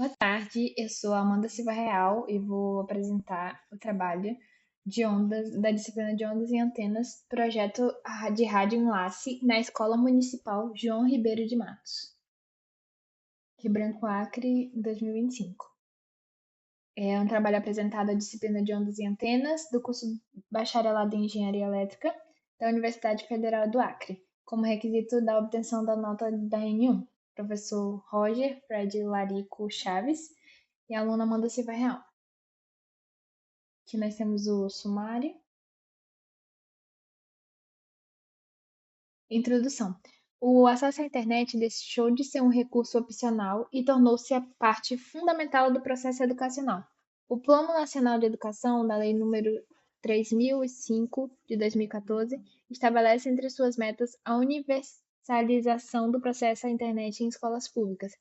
Boa tarde, eu sou a Amanda Silva Real e vou apresentar o trabalho de ondas da disciplina de ondas e antenas, projeto de rádio enlace na Escola Municipal João Ribeiro de Matos, Rio Branco, Acre, 2025. É um trabalho apresentado à disciplina de ondas e antenas do curso Bacharelado em Engenharia Elétrica da Universidade Federal do Acre, como requisito da obtenção da nota da N1. Professor Roger Fred Larico Chaves e a aluna Amanda Silva Real. Aqui nós temos o sumário. Introdução. O acesso à internet deixou de ser um recurso opcional e tornou-se a parte fundamental do processo educacional. O Plano Nacional de Educação, da Lei nº 3005 de 2014, estabelece entre suas metas a universalização do acesso à internet em escolas públicas,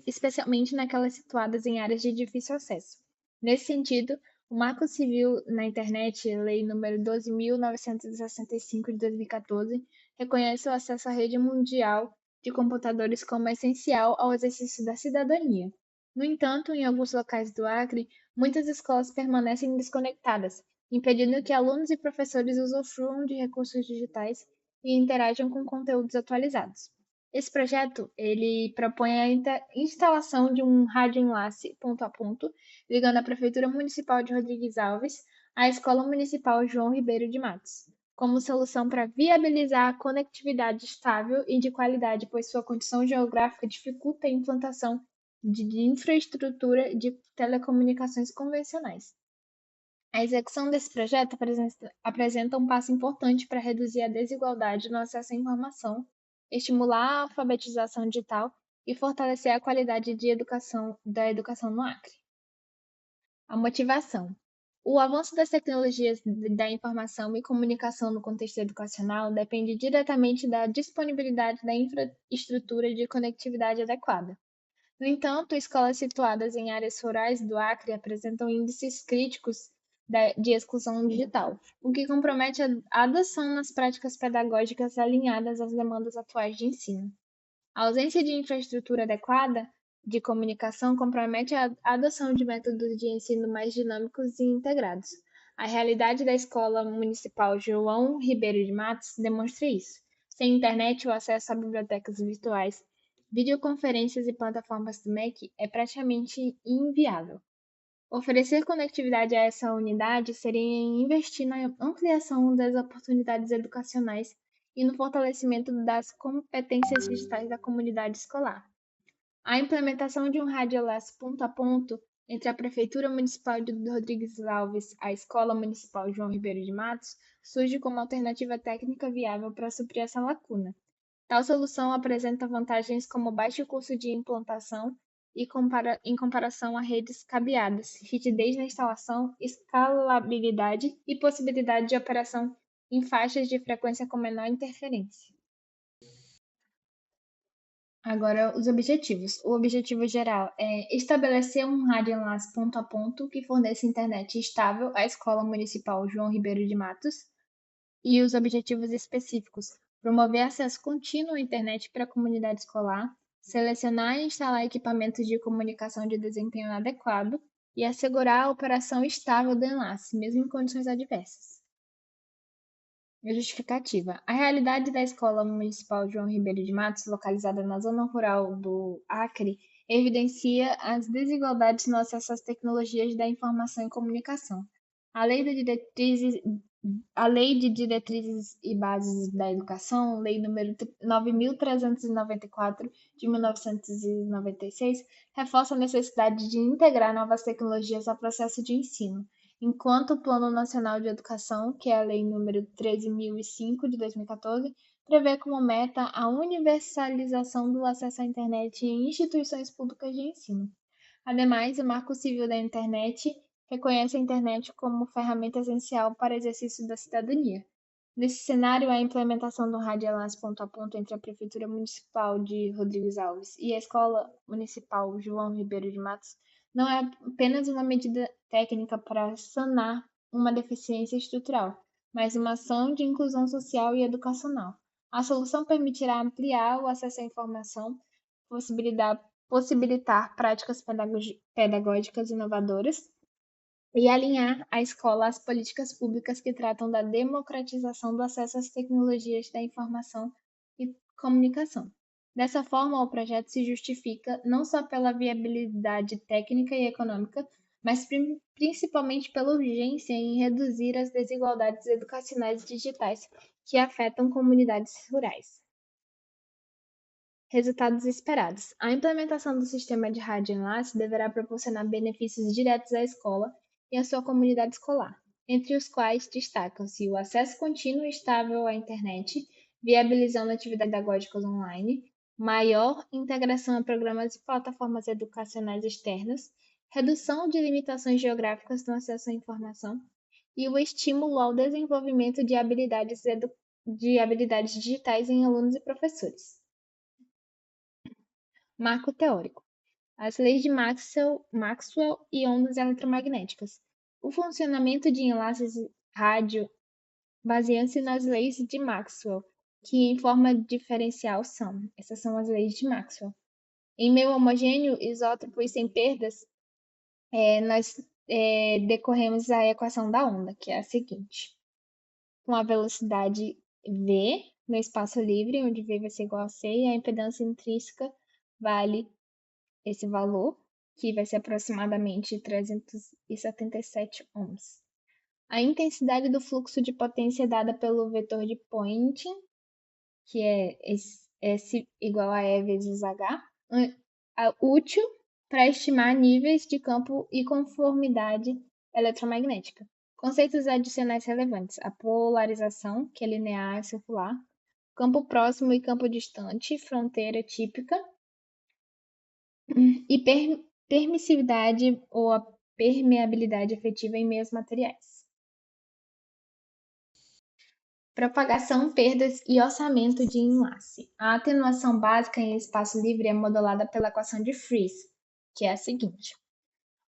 especialmente naquelas situadas em áreas de difícil acesso. Nesse sentido, o Marco Civil na Internet, Lei nº 12.965 de 2014, reconhece o acesso à rede mundial de computadores como essencial ao exercício da cidadania. No entanto, em alguns locais do Acre, muitas escolas permanecem desconectadas, impedindo que alunos e professores usufruam de recursos digitais e interajam com conteúdos atualizados. Esse projeto ele propõe a instalação de um rádio enlace ponto a ponto, ligando a Prefeitura Municipal de Rodrigues Alves à Escola Municipal João Ribeiro de Matos, como solução para viabilizar a conectividade estável e de qualidade, pois sua condição geográfica dificulta a implantação de infraestrutura de telecomunicações convencionais. A execução desse projeto apresenta um passo importante para reduzir a desigualdade no acesso à informação, estimular a alfabetização digital e fortalecer a qualidade da educação no Acre. A motivação. O avanço das tecnologias da informação e comunicação no contexto educacional depende diretamente da disponibilidade da infraestrutura de conectividade adequada. No entanto, escolas situadas em áreas rurais do Acre apresentam índices críticos de exclusão digital, o que compromete a adoção nas práticas pedagógicas alinhadas às demandas atuais de ensino. A ausência de infraestrutura adequada de comunicação compromete a adoção de métodos de ensino mais dinâmicos e integrados. A realidade da Escola Municipal João Ribeiro de Matos demonstra isso. Sem internet, o acesso a bibliotecas virtuais, videoconferências e plataformas do MEC é praticamente inviável. Oferecer conectividade a essa unidade seria investir na ampliação das oportunidades educacionais e no fortalecimento das competências digitais da comunidade escolar. A implementação de um radiolaço ponto a ponto entre a Prefeitura Municipal de Rodrigues Alves e a Escola Municipal João Ribeiro de Matos surge como alternativa técnica viável para suprir essa lacuna. Tal solução apresenta vantagens como baixo custo de implantação em comparação a redes cabeadas, rigidez na instalação, escalabilidade e possibilidade de operação em faixas de frequência com menor interferência. Agora, os objetivos. O objetivo geral é estabelecer um rádio enlace ponto a ponto que forneça internet estável à Escola Municipal João Ribeiro de Matos. E os objetivos específicos: promover acesso contínuo à internet para a comunidade escolar, selecionar e instalar equipamentos de comunicação de desempenho adequado e assegurar a operação estável do enlace, mesmo em condições adversas. A justificativa. A realidade da Escola Municipal João Ribeiro de Matos, localizada na zona rural do Acre, evidencia as desigualdades no acesso às tecnologias da informação e comunicação. A Lei de Diretrizes, a Lei de Diretrizes e Bases da Educação, Lei nº 9.394 de 1996, reforça a necessidade de integrar novas tecnologias ao processo de ensino, enquanto o Plano Nacional de Educação, que é a Lei nº 13.005 de 2014, prevê como meta a universalização do acesso à internet em instituições públicas de ensino. Ademais, o Marco Civil da Internet reconhece a internet como ferramenta essencial para o exercício da cidadania. Nesse cenário, a implementação do rádio enlace ponto a ponto entre a Prefeitura Municipal de Rodrigues Alves e a Escola Municipal João Ribeiro de Matos não é apenas uma medida técnica para sanar uma deficiência estrutural, mas uma ação de inclusão social e educacional. A solução permitirá ampliar o acesso à informação, possibilitar possibilitar práticas pedagógicas inovadoras e alinhar a escola às políticas públicas que tratam da democratização do acesso às tecnologias da informação e comunicação. Dessa forma, o projeto se justifica não só pela viabilidade técnica e econômica, mas principalmente pela urgência em reduzir as desigualdades educacionais digitais que afetam comunidades rurais. Resultados esperados. A implementação do sistema de rádio enlace deverá proporcionar benefícios diretos à escola e à sua comunidade escolar, entre os quais destacam-se o acesso contínuo e estável à internet, viabilizando atividades pedagógicas online, maior integração a programas e plataformas educacionais externas, redução de limitações geográficas no acesso à informação e o estímulo ao desenvolvimento de habilidades digitais em alunos e professores. Marco teórico. As leis de Maxwell e ondas eletromagnéticas. O funcionamento de enlaces rádio baseia-se nas leis de Maxwell, que em forma diferencial são. Essas são as leis de Maxwell. Em meio homogêneo, isótropo e sem perdas, nós decorremos a equação da onda, que é a seguinte. Com a velocidade v no espaço livre, onde v vai ser igual a c, e a impedância intrínseca vale esse valor, que vai ser aproximadamente 377 ohms. A intensidade do fluxo de potência é dada pelo vetor de Poynting, que é S igual a E vezes H, útil para estimar níveis de campo e conformidade eletromagnética. Conceitos adicionais relevantes: a polarização, que é linear e circular, campo próximo e campo distante, fronteira típica, e permissividade ou a permeabilidade efetiva em meios materiais. Propagação, perdas e orçamento de enlace. A atenuação básica em espaço livre é modelada pela equação de Friis, que é a seguinte,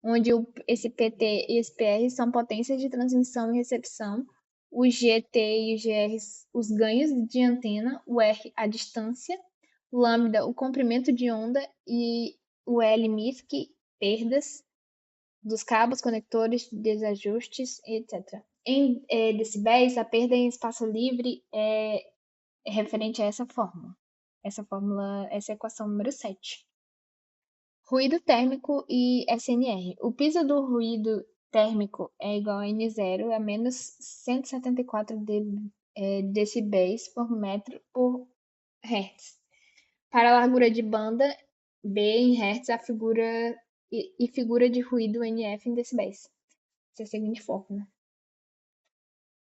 onde esse PT e esse PR são potências de transmissão e recepção, o GT e o GR os ganhos de antena, o R a distância, o lambda o comprimento de onda e o L MISC perdas dos cabos, conectores, desajustes, etc. Em decibéis, a perda em espaço livre é referente a essa fórmula. Essa é a equação número 7. Ruído térmico e SNR. O piso do ruído térmico é igual a N0 a menos 174 decibéis por metro por hertz. Para a largura de banda B em hertz, a figura de ruído NF em decibéis. Essa é a seguinte fórmula.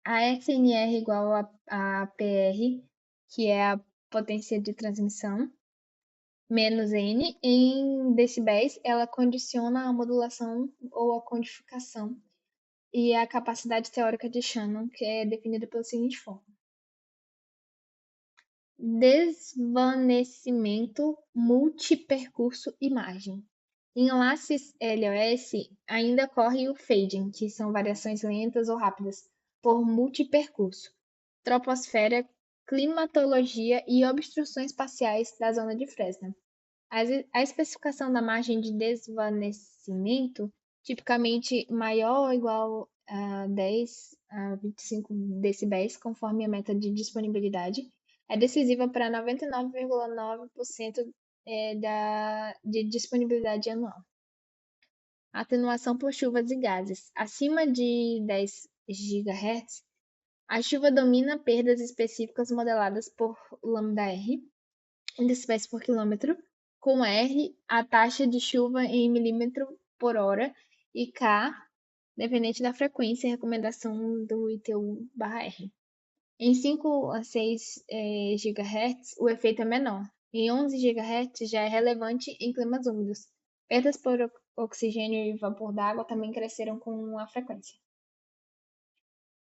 A SNR igual a PR, que é a potência de transmissão, menos N, em decibéis, ela condiciona a modulação ou a codificação e a capacidade teórica de Shannon, que é definida pela seguinte forma. Desvanecimento multipercurso imagem. Em enlaces LOS, ainda ocorre o fading, que são variações lentas ou rápidas, por multipercurso, troposfera, climatologia e obstruções parciais da zona de Fresnel. A especificação da margem de desvanecimento, tipicamente maior ou igual a 10 a 25 decibéis, conforme a meta de disponibilidade, é decisiva para 99,9% de disponibilidade anual. Atenuação por chuvas e gases. Acima de 10 GHz, a chuva domina perdas específicas modeladas por lambda-R, em decibéis por quilômetro, com R a taxa de chuva em milímetro por hora e K, dependente da frequência e recomendação do ITU/R. Em 5 a 6 GHz, o efeito é menor. Em 11 GHz, já é relevante em climas úmidos. Perdas por oxigênio e vapor d'água também cresceram com a frequência.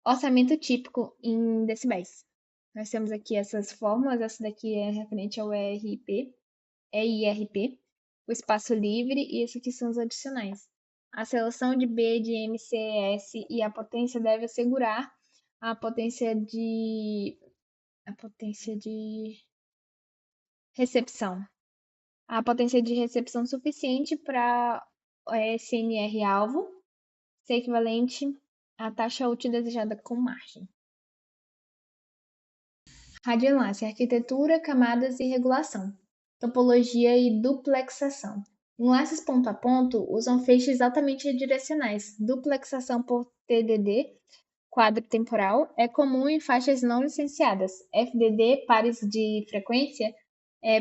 Orçamento típico em decibéis. Nós temos aqui essas fórmulas. Essa daqui é referente ao EIRP, o espaço livre, e esses aqui são os adicionais. A seleção de B de MCS e a potência deve assegurar a potência de recepção. A potência de recepção suficiente para SNR-alvo ser equivalente à taxa útil desejada com margem. Radioenlace, arquitetura, camadas e regulação. Topologia e duplexação. Enlaces ponto a ponto usam feixes altamente direcionais. Duplexação por TDD, quadro temporal, é comum em faixas não licenciadas. FDD, pares de frequência,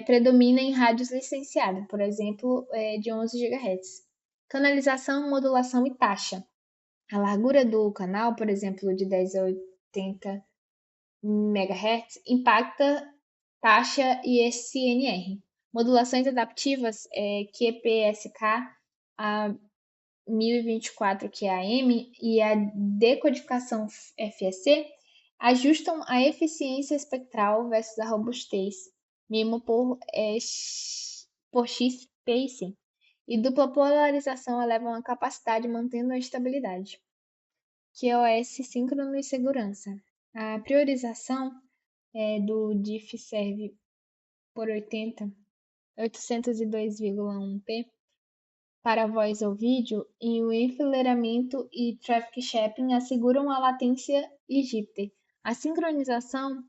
predomina em rádios licenciadas, por exemplo, de 11 GHz. Canalização, modulação e taxa. A largura do canal, por exemplo, de 10 a 80 MHz, impacta taxa e SNR. Modulações adaptivas, QPSK a 1024 QAM e a decodificação FEC ajustam a eficiência espectral versus a robustez, MIMO por XPIC, e dupla polarização elevam a capacidade mantendo a estabilidade. QoS síncrono e segurança. A priorização do diff serve por 802,1p para voz ou vídeo e o enfileiramento e traffic shaping asseguram a latência egípcia. A sincronização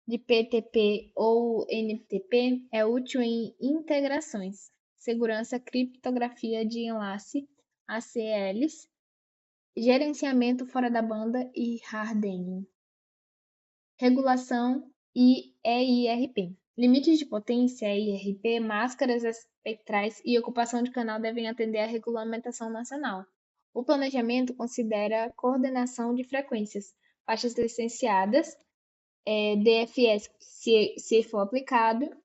de PTP ou NTP é útil em integrações, segurança, criptografia de enlace, ACLs, gerenciamento fora da banda e hardening. Regulação e EIRP. Limites de potência, EIRP, máscaras espectrais e ocupação de canal devem atender à regulamentação nacional. O planejamento considera a coordenação de frequências, faixas licenciadas, DFS se for aplicável,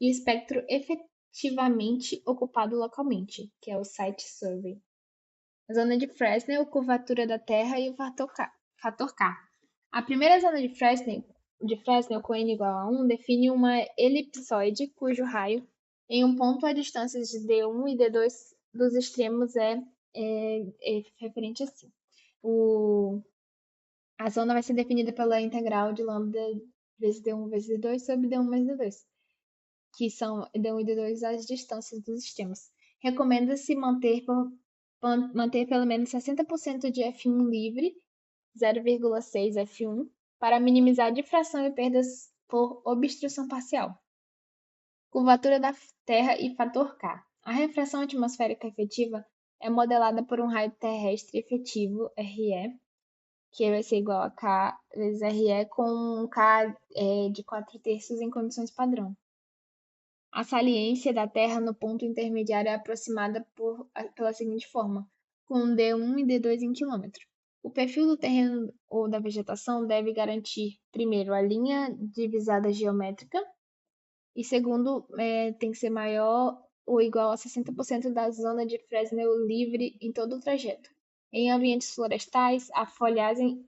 e espectro efetivamente ocupado localmente, que é o Site Survey. A zona de Fresnel, curvatura da Terra e o fator K. A primeira zona de Fresnel com n igual a 1 define uma elipsoide cujo raio em um ponto a distância de D1 e D2 dos extremos é referente assim. A zona vai ser definida pela integral de lambda vezes D1 vezes D2 sobre D1 mais D2, que são D1 e D2 as distâncias dos extremos. Recomenda-se manter pelo menos 60% de F1 livre, 0,6 F1, para minimizar difração e perdas por obstrução parcial. Curvatura da Terra e fator K. A refração atmosférica efetiva é modelada por um raio terrestre efetivo, RE, que vai ser igual a K vezes RE, com um K de 4/3 em condições padrão. A saliência da Terra no ponto intermediário é aproximada pela seguinte forma, com D1 e D2 em quilômetro. O perfil do terreno ou da vegetação deve garantir, primeiro, a linha divisada geométrica e, segundo, tem que ser maior ou igual a 60% da zona de Fresnel livre em todo o trajeto. Em ambientes florestais, a folhagem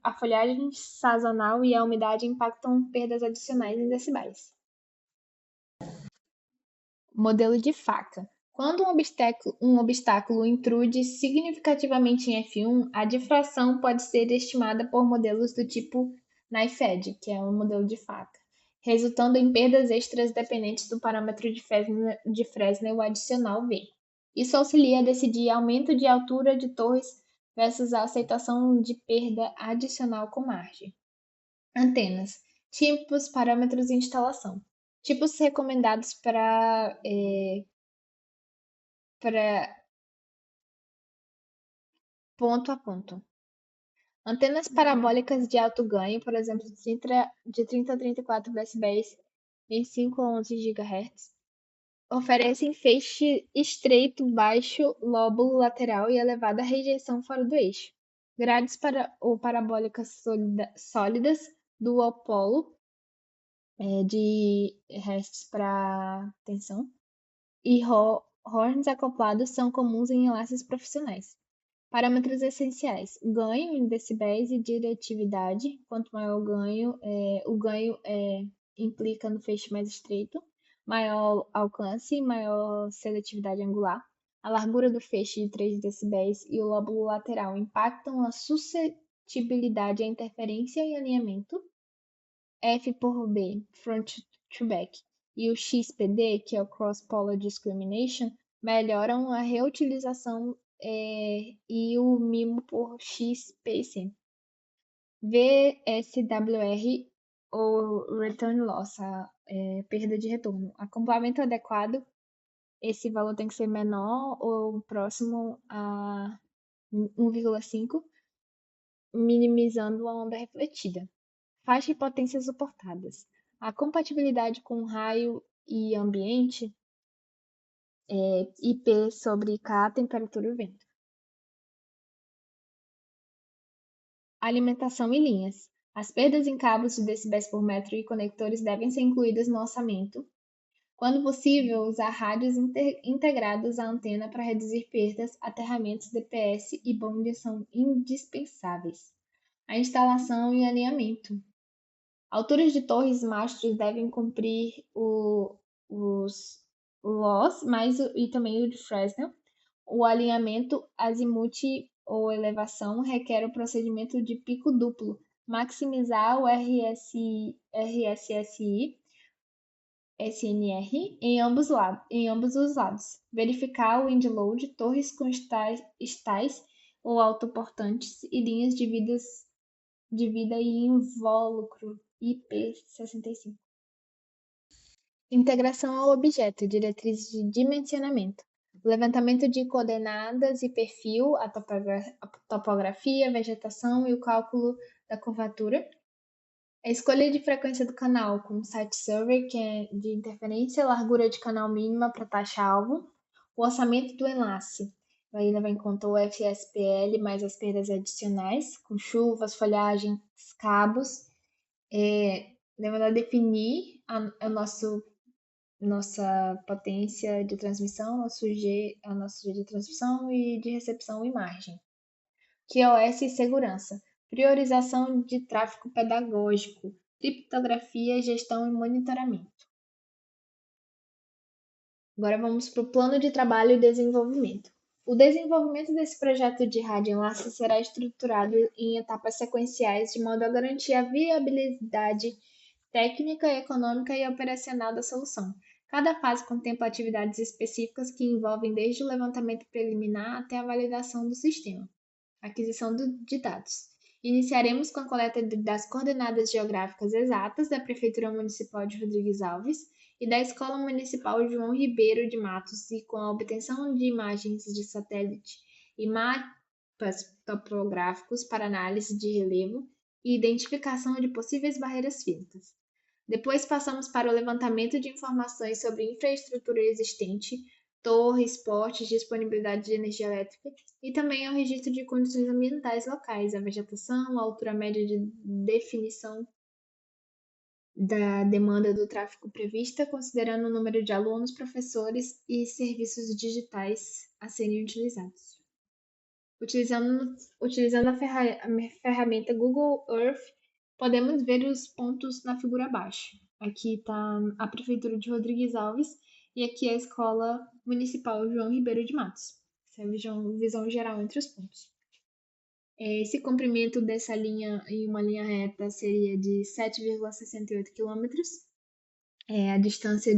sazonal e a umidade impactam perdas adicionais em decibéis. Modelo de faca. Quando um obstáculo intrude significativamente em F1, a difração pode ser estimada por modelos do tipo knife-edge, que é um modelo de faca, resultando em perdas extras dependentes do parâmetro de Fresnel adicional V. Isso auxilia a decidir aumento de altura de torres versus a aceitação de perda adicional com margem. Antenas. Tipos, parâmetros e instalação. Tipos recomendados para ponto a ponto. Antenas parabólicas de alto ganho, por exemplo, de 30 a 34 decibéis em 5 a 11 GHz, oferecem feixe estreito, baixo lóbulo lateral e elevada rejeição fora do eixo. Grades ou parabólicas sólidas, dual polo, de restos para tensão, e horns acoplados são comuns em enlaces profissionais. Parâmetros essenciais: ganho em decibéis e diretividade. Quanto maior o ganho implica no feixe mais estreito, maior alcance e maior seletividade angular. A largura do feixe de 3 decibéis e o lóbulo lateral impactam a suscetibilidade à interferência e alinhamento. F por B, front to back. e o XPD, que é o Cross Polar Discrimination, melhoram a reutilização e o mimo por XPC. VSWR ou Return Loss, a perda de retorno. Acoplamento adequado, esse valor tem que ser menor ou próximo a 1,5, minimizando a onda refletida. Faixa e potências suportadas. A compatibilidade com raio e ambiente, IP sobre K, temperatura e vento. Alimentação e linhas. As perdas em cabos de decibéis por metro e conectores devem ser incluídas no orçamento. Quando possível, usar rádios integrados à antena para reduzir perdas, aterramentos, DPS e bonde são indispensáveis. A instalação e alinhamento. Alturas de torres e mastros devem cumprir os LOS, e também o de Fresnel. O alinhamento azimuth ou elevação requer o procedimento de pico duplo, maximizar o RSSI SNR em ambos os lados. Verificar o wind load, torres com estais ou autoportantes e linhas de vida e invólucro IP65. Integração ao objeto, diretrizes de dimensionamento. Levantamento de coordenadas e perfil, a topografia, vegetação e o cálculo da curvatura. A escolha de frequência do canal com site survey, que é de interferência, largura de canal mínima para taxa-alvo. O orçamento do enlace vai levar em conta o FSPL mais as perdas adicionais, com chuvas, folhagens, cabos. Levando a definir nossa potência de transmissão, nosso G de transmissão e de recepção e margem. QoS e segurança. Priorização de tráfego pedagógico, criptografia, gestão e monitoramento. Agora vamos para o plano de trabalho e desenvolvimento. O desenvolvimento desse projeto de rádio enlace será estruturado em etapas sequenciais de modo a garantir a viabilidade técnica, econômica e operacional da solução. Cada fase contempla atividades específicas que envolvem desde o levantamento preliminar até a validação do sistema. Aquisição de dados. Iniciaremos com a coleta das coordenadas geográficas exatas da Prefeitura Municipal de Rodrigues Alves e da Escola Municipal João Ribeiro de Matos e com a obtenção de imagens de satélite e mapas topográficos para análise de relevo e identificação de possíveis barreiras físicas. Depois passamos para o levantamento de informações sobre infraestrutura existente, torres, portes, disponibilidade de energia elétrica e também ao registro de condições ambientais locais, a vegetação, a altura média de definição da demanda do tráfego prevista, considerando o número de alunos, professores e serviços digitais a serem utilizados. Utilizando a ferramenta Google Earth, podemos ver os pontos na figura abaixo. Aqui está a Prefeitura de Rodrigues Alves e aqui a Escola Municipal João Ribeiro de Matos. Essa é a visão geral entre os pontos. Esse comprimento dessa linha em uma linha reta seria de 7,68 km. A distância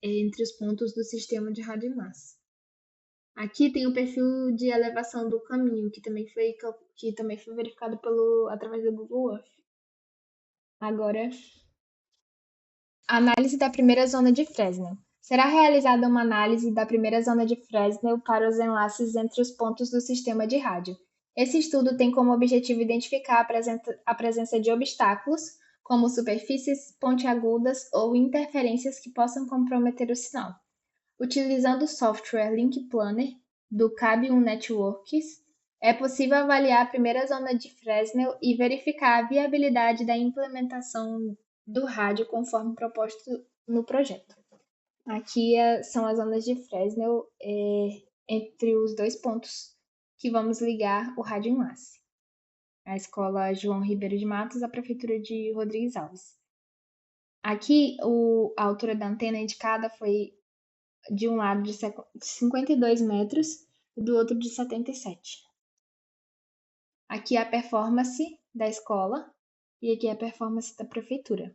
entre os pontos do sistema de rádio enlace. Aqui tem o perfil de elevação do caminho, que também foi verificado através do Google Earth. Agora, análise da primeira zona de Fresnel. Será realizada uma análise da primeira zona de Fresnel para os enlaces entre os pontos do sistema de rádio. Esse estudo tem como objetivo identificar a presença de obstáculos, como superfícies pontiagudas ou interferências que possam comprometer o sinal. Utilizando o software Link Planner do Cabium Networks, é possível avaliar a primeira zona de Fresnel e verificar a viabilidade da implementação do rádio conforme proposto no projeto. Aqui são as zonas de Fresnel entre os dois pontos que vamos ligar o rádio enlace. A Escola João Ribeiro de Matos, a Prefeitura de Rodrigues Alves. Aqui a altura da antena indicada foi de um lado de 52 metros e do outro de 77. Aqui é a performance da escola e aqui é a performance da prefeitura.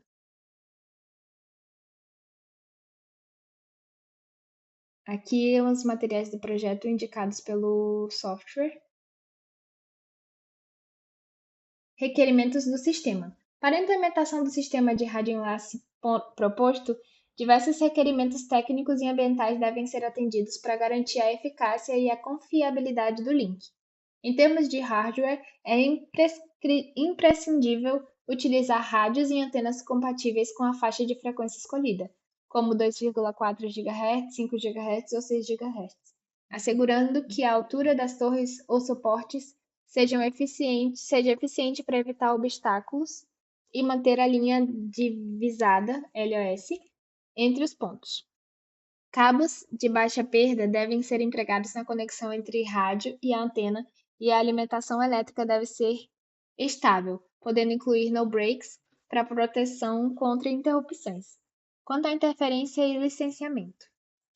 Aqui os materiais do projeto indicados pelo software. Requerimentos do sistema. Para a implementação do sistema de radioenlace proposto, diversos requerimentos técnicos e ambientais devem ser atendidos para garantir a eficácia e a confiabilidade do link. Em termos de hardware, é imprescindível utilizar rádios e antenas compatíveis com a faixa de frequência escolhida, como 2,4 GHz, 5 GHz ou 6 GHz, assegurando que a altura das torres ou suportes seja eficiente para evitar obstáculos e manter a linha divisada LOS entre os pontos. Cabos de baixa perda devem ser empregados na conexão entre rádio e a antena e a alimentação elétrica deve ser estável, podendo incluir no breaks para proteção contra interrupções. Quanto à interferência e licenciamento,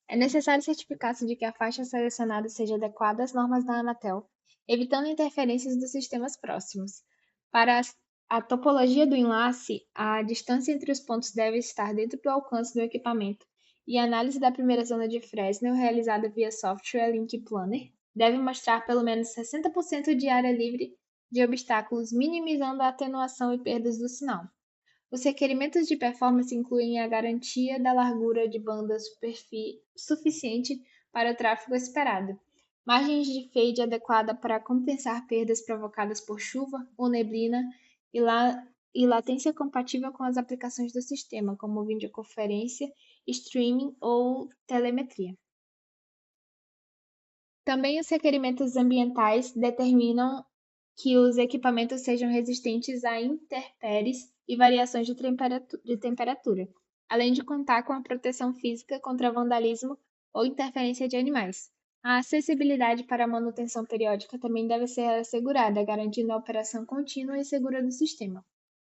é necessário certificar-se de que a faixa selecionada seja adequada às normas da Anatel, evitando interferências dos sistemas próximos. Para a topologia do enlace, a distância entre os pontos deve estar dentro do alcance do equipamento e a análise da primeira zona de Fresnel, realizada via software Link Planner, deve mostrar pelo menos 60% de área livre de obstáculos, minimizando a atenuação e perdas do sinal. Os requerimentos de performance incluem a garantia da largura de banda suficiente para o tráfego esperado, margens de fade adequada para compensar perdas provocadas por chuva ou neblina e latência compatível com as aplicações do sistema, como videoconferência, streaming ou telemetria. Também os requerimentos ambientais determinam que os equipamentos sejam resistentes a intempéries e variações de temperatura, além de contar com a proteção física contra vandalismo ou interferência de animais. A acessibilidade para a manutenção periódica também deve ser assegurada, garantindo a operação contínua e segura do sistema.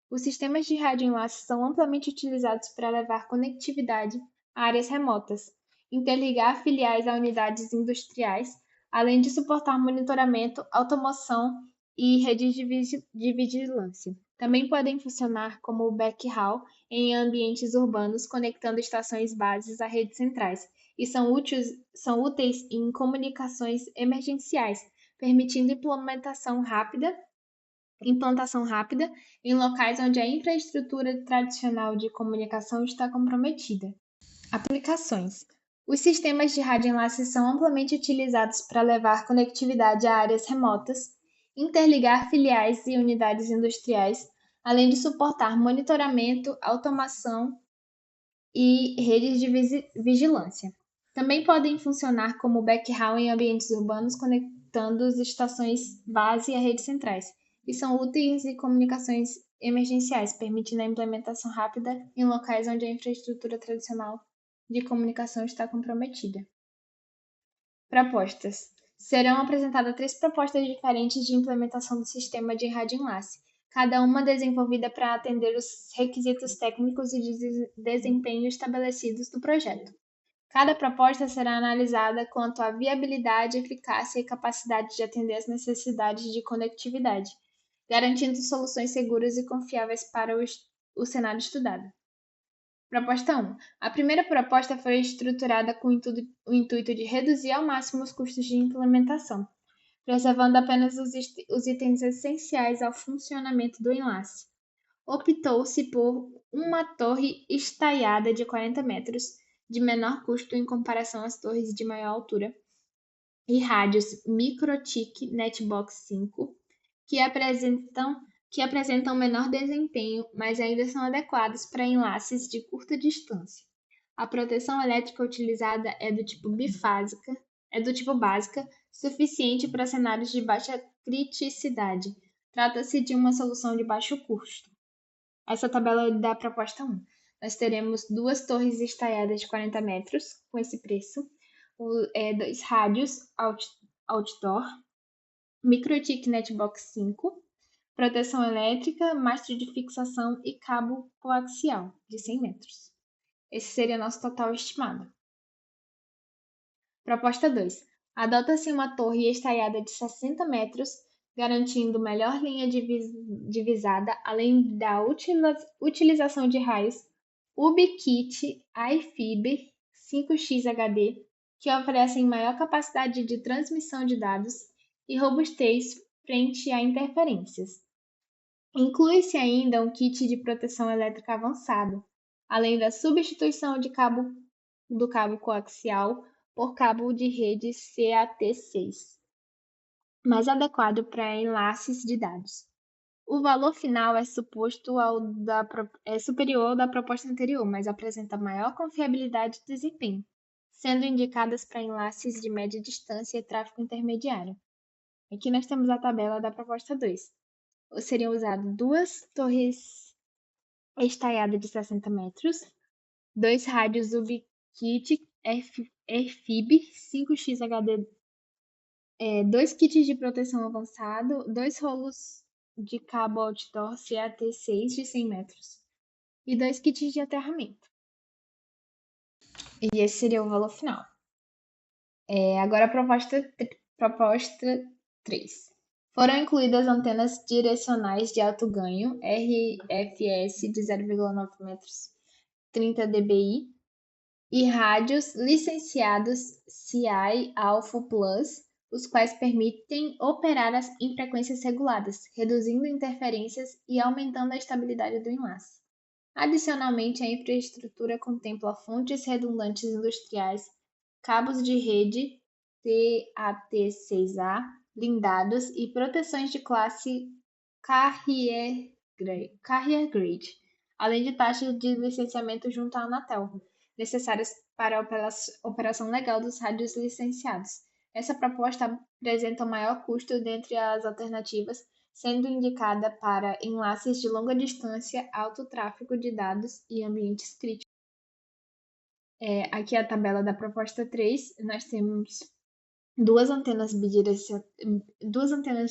Os sistemas de radioenlace são amplamente utilizados para levar conectividade a áreas remotas, interligar filiais a unidades industriais, além de suportar monitoramento, automação e redes de vigilância. Também podem funcionar como backhaul em ambientes urbanos, conectando estações bases a redes centrais, e são úteis em comunicações emergenciais, permitindo implantação rápida em locais onde a infraestrutura tradicional de comunicação está comprometida. Aplicações: os sistemas de radioenlace são amplamente utilizados para levar conectividade a áreas remotas, interligar filiais e unidades industriais, além de suportar monitoramento, automação e redes de vigilância. Também podem funcionar como backhaul em ambientes urbanos, conectando as estações base a redes centrais, e são úteis em comunicações emergenciais, permitindo a implementação rápida em locais onde a infraestrutura tradicional de comunicação está comprometida. Propostas: serão apresentadas 3 propostas diferentes de implementação do sistema de radioenlace, cada uma desenvolvida para atender os requisitos técnicos e de desempenho estabelecidos do projeto. Cada proposta será analisada quanto à viabilidade, eficácia e capacidade de atender às necessidades de conectividade, garantindo soluções seguras e confiáveis para o cenário estudado. Proposta 1. A primeira proposta foi estruturada com o intuito de reduzir ao máximo os custos de implementação, preservando apenas os itens essenciais ao funcionamento do enlace. Optou-se por uma torre estaiada de 40 metros, de menor custo em comparação às torres de maior altura, e rádios MikroTik Netbox 5, que apresentam menor desempenho, mas ainda são adequados para enlaces de curta distância. A proteção elétrica utilizada é do tipo básica, suficiente para cenários de baixa criticidade. Trata-se de uma solução de baixo custo. Essa tabela é da proposta 1. Nós teremos 2 torres estaiadas de 40 metros, com esse preço, 2 rádios outdoor, MikroTik Netbox 5, proteção elétrica, mastro de fixação e cabo coaxial de 100 metros. Esse seria nosso total estimado. Proposta 2. Adota-se uma torre estaiada de 60 metros, garantindo melhor linha divisada, além da utilização de raios UbiKit iFiber 5X HD que oferecem maior capacidade de transmissão de dados e robustez frente a interferências. Inclui-se ainda um kit de proteção elétrica avançado, além da substituição do cabo coaxial por cabo de rede CAT6, mais adequado para enlaces de dados. O valor final é superior ao da proposta anterior, mas apresenta maior confiabilidade e desempenho, sendo indicadas para enlaces de média distância e tráfego intermediário. Aqui nós temos a tabela da proposta 2. Seriam usadas duas torres estaiadas de 60 metros, dois rádios UbiKit RFIB 5X HD, dois kits de proteção avançado, dois rolos de cabo outdoor CAT6 de 100 metros e dois kits de aterramento. E esse seria o valor final. Agora a proposta 3. Foram incluídas antenas direcionais de alto ganho RFS de 0,9 metros 30 dBi e rádios licenciados CI Alpha Plus, os quais permitem operar em frequências reguladas, reduzindo interferências e aumentando a estabilidade do enlace. Adicionalmente, a infraestrutura contempla fontes redundantes industriais, cabos de rede CAT6A blindados e proteções de classe Carrier Grade, além de taxas de licenciamento junto à Anatel, necessárias para a operação legal dos rádios licenciados. Essa proposta apresenta o maior custo dentre as alternativas, sendo indicada para enlaces de longa distância, alto tráfego de dados e ambientes críticos. Aqui é a tabela da proposta 3, nós temos duas antenas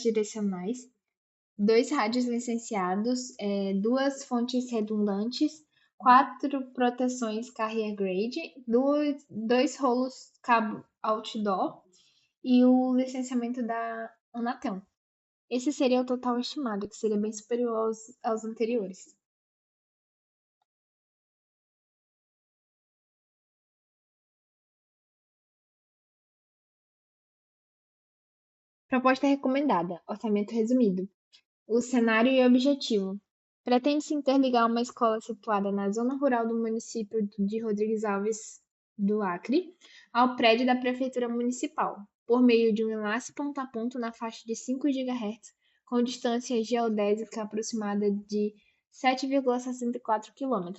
direcionais, dois rádios licenciados, duas fontes redundantes, 4 proteções carrier grade, dois rolos cabo outdoor e o licenciamento da Anatel. Esse seria o total estimado, que seria bem superior aos anteriores. Proposta recomendada. Orçamento resumido. O cenário e objetivo. Pretende-se interligar uma escola situada na zona rural do município de Rodrigues Alves do Acre ao prédio da Prefeitura Municipal, por meio de um enlace ponto a ponto na faixa de 5 GHz, com distância geodésica aproximada de 7,64 km.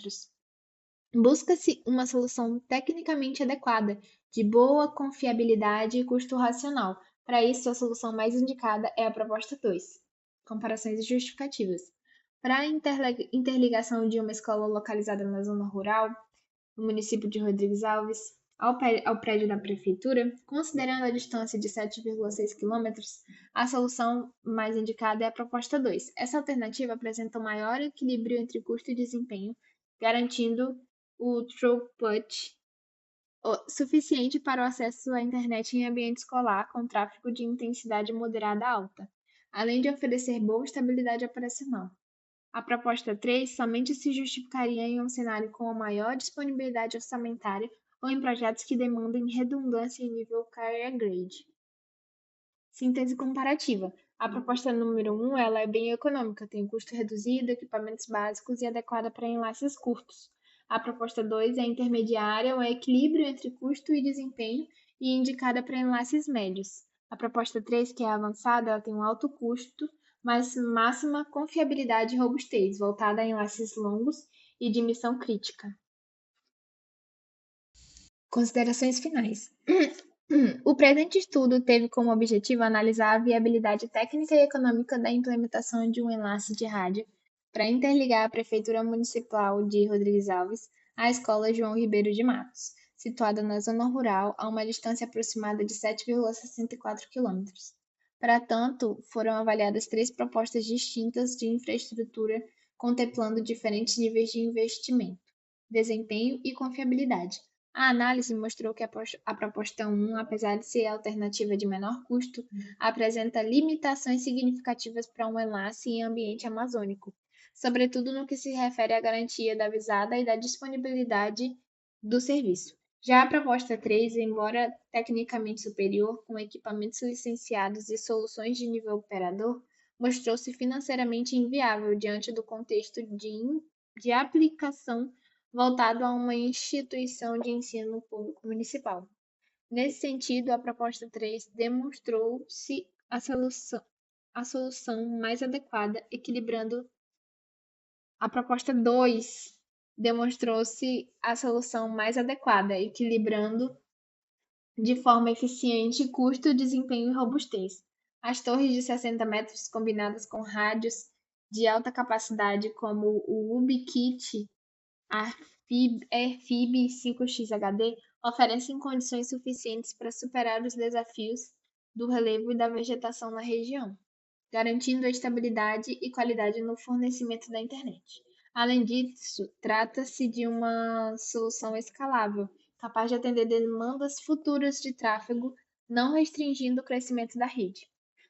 Busca-se uma solução tecnicamente adequada, de boa confiabilidade e custo racional. Para isso, a solução mais indicada é a proposta 2. Comparações e justificativas. Para a interligação de uma escola localizada na zona rural, no município de Rodrigues Alves, ao prédio da prefeitura, considerando a distância de 7,6 km, a solução mais indicada é a proposta 2. Essa alternativa apresenta um maior equilíbrio entre custo e desempenho, garantindo o throughput suficiente para o acesso à internet em ambiente escolar com tráfego de intensidade moderada a alta, além de oferecer boa estabilidade operacional. A proposta 3 somente se justificaria em um cenário com maior disponibilidade orçamentária ou em projetos que demandem redundância em nível carrier grade. Síntese comparativa. A proposta número 1 ela é bem econômica, tem custo reduzido, equipamentos básicos e adequada para enlaces curtos. A proposta 2 é intermediária, um equilíbrio entre custo e desempenho e indicada para enlaces médios. A proposta 3, que é avançada, ela tem um alto custo, mas máxima confiabilidade e robustez, voltada a enlaces longos e de missão crítica. Considerações finais. O presente estudo teve como objetivo analisar a viabilidade técnica e econômica da implementação de um enlace de rádio para interligar a Prefeitura Municipal de Rodrigues Alves à Escola João Ribeiro de Matos, situada na zona rural a uma distância aproximada de 7,64 km. Para tanto, foram avaliadas 3 propostas distintas de infraestrutura, contemplando diferentes níveis de investimento, desempenho e confiabilidade. A análise mostrou que a proposta 1, apesar de ser a alternativa de menor custo, apresenta limitações significativas para um enlace em ambiente amazônico, sobretudo no que se refere à garantia da visada e da disponibilidade do serviço. Já a proposta 3, embora tecnicamente superior, com equipamentos licenciados e soluções de nível operador, mostrou-se financeiramente inviável diante do contexto de aplicação voltado a uma instituição de ensino público municipal. Nesse sentido, a proposta 3 demonstrou-se a solução mais adequada, equilibrando a proposta 2 demonstrou-se a solução mais adequada, equilibrando de forma eficiente custo, desempenho e robustez. As torres de 60 metros combinadas com rádios de alta capacidade como o UbiKit AirFib 5X HD oferecem condições suficientes para superar os desafios do relevo e da vegetação na região, garantindo a estabilidade e qualidade no fornecimento da internet. Além disso, trata-se de uma solução escalável, capaz de atender demandas futuras de tráfego, não restringindo o crescimento da rede.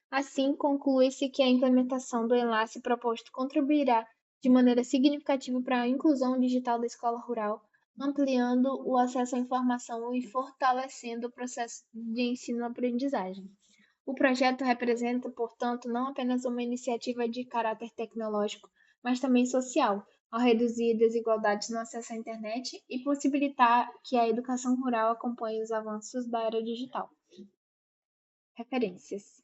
Assim, conclui-se que a implementação do enlace proposto contribuirá de maneira significativa para a inclusão digital da escola rural, ampliando o acesso à informação e fortalecendo o processo de ensino-aprendizagem. O projeto representa, portanto, não apenas uma iniciativa de caráter tecnológico, mas também social, ao reduzir desigualdades no acesso à internet e possibilitar que a educação rural acompanhe os avanços da era digital. Referências.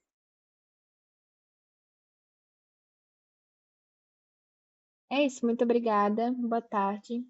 É isso, muito obrigada. Boa tarde.